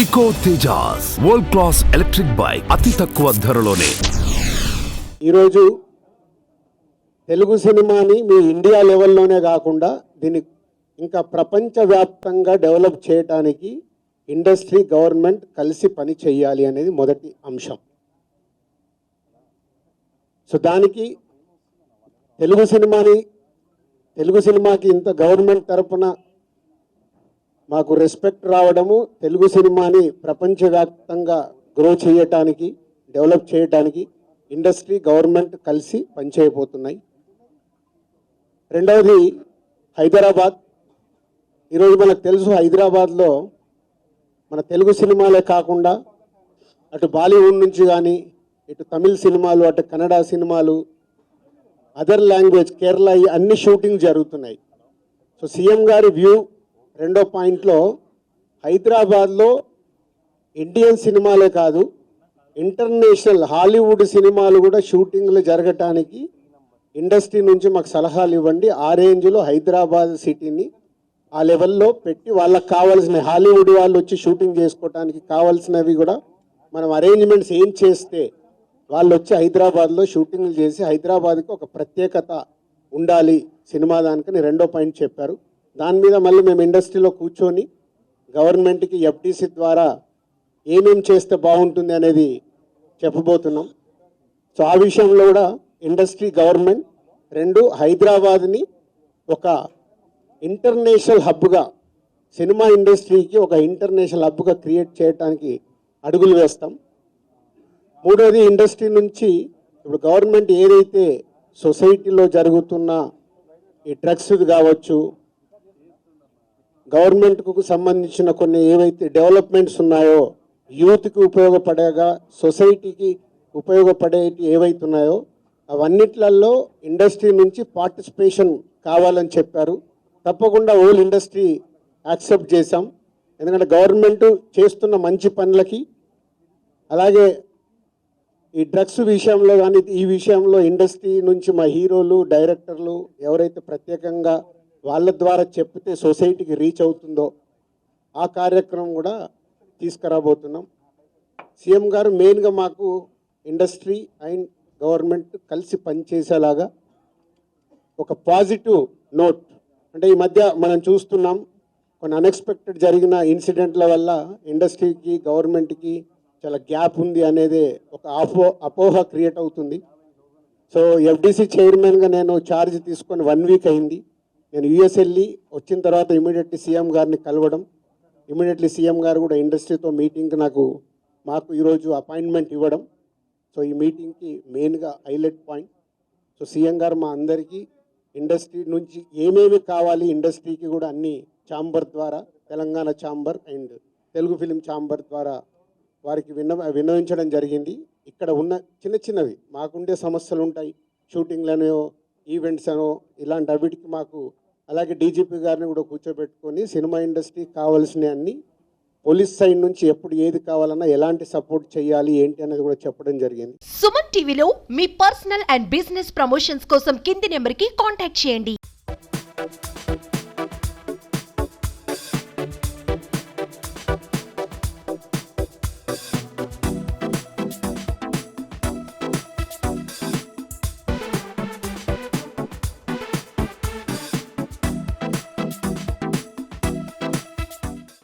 Eco Tejas world class electric bike అతి తక్కువ ధరలోనే. ఈరోజు తెలుగు సినిమాని మీ ఇండియా లెవెల్లోనే కాకుండా దీన్ని ఇంకా ప్రపంచవ్యాప్తంగా డెవలప్ చేయడానికి ఇండస్ట్రీ గవర్నమెంట్ కలిసి పని చేయాలి అనేది మొదటి అంశం. సో దానికి తెలుగు సినిమాకి ఇంత గవర్నమెంట్ తరపున మాకు రెస్పెక్ట్ రావడము, తెలుగు సినిమాని ప్రపంచవ్యాప్తంగా గ్రో చేయటానికి, డెవలప్ చేయడానికి ఇండస్ట్రీ గవర్నమెంట్ కలిసి పనిచేయబోతున్నాయి. రెండవది హైదరాబాద్. ఈరోజు మనకు తెలుసు, హైదరాబాద్లో మన తెలుగు సినిమాలే కాకుండా అటు బాలీవుడ్ నుంచి కానీ, ఇటు తమిళ్ సినిమాలు, అటు కన్నడ సినిమాలు, అదర్ లాంగ్వేజ్, కేరళ, అన్ని షూటింగ్ జరుగుతున్నాయి. సో సీఎం గారి వ్యూ రెండో పాయింట్లో హైదరాబాద్లో ఇండియన్ సినిమాలే కాదు, ఇంటర్నేషనల్ హాలీవుడ్ సినిమాలు కూడా షూటింగ్లు జరగటానికి ఇండస్ట్రీ నుంచి మాకు సలహాలు ఇవ్వండి. ఆ రేంజ్లో హైదరాబాద్ సిటీని ఆ లెవెల్లో పెట్టి వాళ్ళకి కావాల్సిన హాలీవుడ్ వాళ్ళు వచ్చి షూటింగ్ చేసుకోవటానికి కావాల్సినవి కూడా మనం అరేంజ్మెంట్స్ ఏం చేస్తే వాళ్ళు వచ్చి హైదరాబాద్లో షూటింగ్లు చేసి హైదరాబాద్కి ఒక ప్రత్యేకత ఉండాలి సినిమా దానికని రెండో పాయింట్ చెప్పారు. దాని మీద మళ్ళీ మేము ఇండస్ట్రీలో కూర్చొని గవర్నమెంట్కి ఎఫ్టీసీ ద్వారా ఏమేం చేస్తే బాగుంటుంది అనేది చెప్పబోతున్నాం. సో ఆ విషయంలో కూడా ఇండస్ట్రీ గవర్నమెంట్ రెండు హైదరాబాద్ని ఒక ఇంటర్నేషనల్ హబ్గా, సినిమా ఇండస్ట్రీకి ఒక ఇంటర్నేషనల్ హబ్గా క్రియేట్ చేయడానికి అడుగులు వేస్తాం. మూడోది ఇండస్ట్రీ నుంచి ఇప్పుడు గవర్నమెంట్ ఏదైతే సొసైటీలో జరుగుతున్న ఈ డ్రగ్స్ కావచ్చు, గవర్నమెంట్కు సంబంధించిన కొన్ని ఏవైతే డెవలప్మెంట్స్ ఉన్నాయో, యూత్కి ఉపయోగపడేగా సొసైటీకి ఉపయోగపడేవి ఏవైతే ఉన్నాయో అవన్నిట్లలో ఇండస్ట్రీ నుంచి పార్టిసిపేషన్ కావాలని చెప్పారు. తప్పకుండా హోల్ ఇండస్ట్రీ యాక్సెప్ట్ చేశాం. ఎందుకంటే గవర్నమెంట్ చేస్తున్న మంచి పనులకి, అలాగే ఈ డ్రగ్స్ విషయంలో కానీ ఈ విషయంలో ఇండస్ట్రీ నుంచి మా హీరోలు, డైరెక్టర్లు ఎవరైతే ప్రత్యేకంగా వాళ్ళ ద్వారా చెప్తే సొసైటీకి రీచ్ అవుతుందో ఆ కార్యక్రమం కూడా తీసుకురాబోతున్నాం. సీఎం గారు మెయిన్గా మాకు ఇండస్ట్రీ అండ్ గవర్నమెంట్ కలిసి పనిచేసేలాగా ఒక పాజిటివ్ నోట్, అంటే ఈ మధ్య మనం చూస్తున్నాం కొన్ని అన్ఎక్స్పెక్టెడ్ జరిగిన ఇన్సిడెంట్ల వల్ల ఇండస్ట్రీకి గవర్నమెంట్కి చాలా గ్యాప్ ఉంది అనేది ఒక అపోహ క్రియేట్ అవుతుంది. సో ఎఫ్డీసీ చైర్మన్గా నేను ఛార్జ్ తీసుకొని 1 వీక్ అయింది. నేను యూఎస్ వెళ్ళి వచ్చిన తర్వాత ఇమీడియట్లీ సీఎం గారిని కలవడం, ఇమీడియట్లీ సీఎం గారు కూడా ఇండస్ట్రీతో మీటింగ్కి మాకు ఈరోజు అపాయింట్మెంట్ ఇవ్వడం. సో ఈ మీటింగ్కి మెయిన్గా హైలైట్ పాయింట్. సో సీఎం గారు మా అందరికీ ఇండస్ట్రీ నుంచి ఏమేమి కావాలి, ఇండస్ట్రీకి కూడా అన్ని ఛాంబర్ ద్వారా, Telangana chamber and Telugu film chamber ద్వారా వారికి విన్నవించడం జరిగింది. ఇక్కడ ఉన్న చిన్నవి మాకుండే సమస్యలు ఉంటాయి, షూటింగ్లనో ఈవెంట్స్ అనో ఇలాంటి అవిటికి మాకు, అలాగే డీజీపీ గారిని కూడా కూర్చోబెట్టుకొని సినిమా ఇండస్ట్రీకి కావాల్సిన అన్ని, పోలీస్ సైడ్ నుంచి ఎప్పుడు ఏది కావాలన్నా ఎలాంటి సపోర్ట్ చేయాలి ఏంటి అనేది కూడా చెప్పడం జరిగింది. సుమన్ టీవీలో మీ పర్సనల్ అండ్ బిజినెస్ ప్రమోషన్స్ కోసం కింది నెంబర్కి కాంటాక్ట్ చేయండి.